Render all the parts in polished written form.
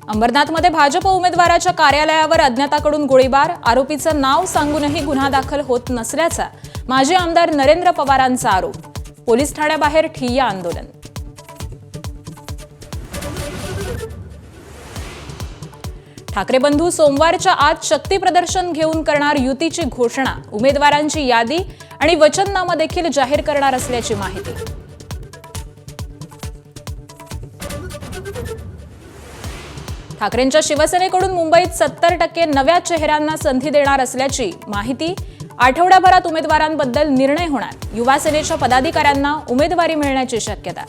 अंबरनाथमध्ये भाजप उमेदवाराच्या कार्यालयावर अज्ञाताकडून गोळीबार, आरोपीचं नाव सांगूनही गुन्हा दाखल होत नसल्याचा माजी आमदार नरेंद्र पवारांचा आरोप. पोलीस ठाण्याबाहेर ठिय्या आंदोलन. ठाकरे बंधू सोमवारच्या आत शक्ती प्रदर्शन घेऊन करणार युतीची घोषणा. उमेदवारांची यादी आणि वचननामा देखील जाहीर करणार असल्याची माहिती. ठाकरेंच्या शिवसेनेकडून मुंबईत 70% नव्या चेहऱ्यांना संधी देणार असल्याची माहिती. आठवड्याभरात उमेदवारांबद्दल निर्णय होणार. युवा सेनेच्या पदाधिकाऱ्यांना उमेदवारी मिळण्याची शक्यता.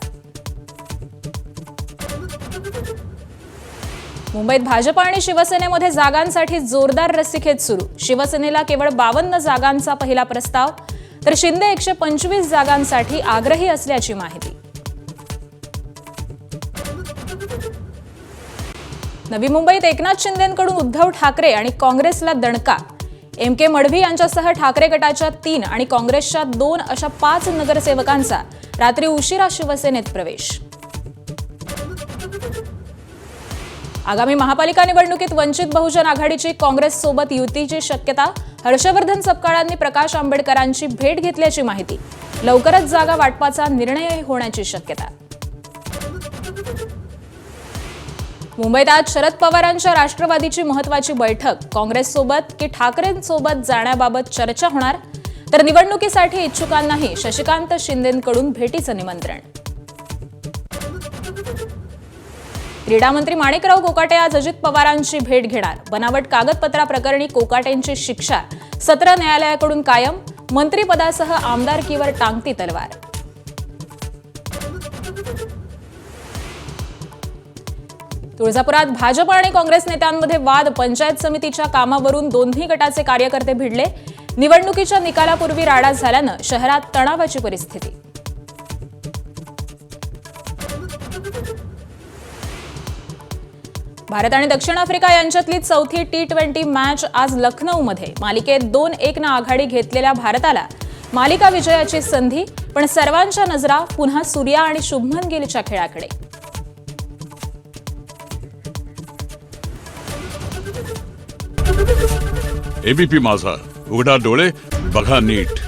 मुंबईत भाजप आणि शिवसेनेमध्ये जागांसाठी जोरदार रस्सीखेच सुरू. शिवसेनेला केवळ 52 जागांचा पहिला प्रस्ताव, तर शिंदे 125 जागांसाठी आग्रही असल्याची माहिती. नवी मुंबईत एकनाथ शिंदेंकडून उद्धव ठाकरे आणि काँग्रेसला दणका. एम.के. मडवी यांच्यासह ठाकरे गटाच्या 3 आणि काँग्रेसच्या 2 अशा 5 नगरसेवकांचा रात्री उशिरा शिवसेनेत प्रवेश. आगामी महापालिका निवडणुकीत वंचित बहुजन आघाडीची काँग्रेससोबत युतीची शक्यता. हर्षवर्धन सपकाळांनी प्रकाश आंबेडकरांची भेट घेतल्याची माहिती. लवकरच जागा वाटपाचा निर्णय होण्याची शक्यता. मुंबईत आज शरद पवारांच्या राष्ट्रवादीची महत्त्वाची बैठक. काँग्रेससोबत की ठाकरेंसोबत जाण्याबाबत चर्चा होणार, तर निवडणुकीसाठी इच्छुकांनाही शशिकांत शिंदेंकडून भेटीचं निमंत्रण. क्रीडा मंत्री माणिकराव कोकाटे आज अजित पवारांची भेट घेणार. बनावट कागदपत्राप्रकरणी कोकाटेंची शिक्षा सत्र न्यायालयाकडून कायम. मंत्रिपदासह आमदारकीवर टांगती तलवार. तुळजापुरात भाजप आणि काँग्रेस नेत्यांमध्ये वाद. पंचायत समितीच्या कामावरून दोन्ही गटाचे कार्यकर्ते भिडले. निवडणुकीच्या निकालापूर्वी राडा झाल्यानं शहरात तणावाची परिस्थिती. भारत आणि दक्षिण आफ्रिका यांच्यातली चौथी T20 मॅच आज लखनौमध्ये. मालिकेत 2-1 ने आघाडी घेतलेल्या भारताला मालिका विजयाची संधी, पण सर्वांच्या नजरा पुन्हा सूर्या आणि शुभमन गिलच्या खेळाकडे. एबीपी माझा, उघडा डोळे बघा नीट.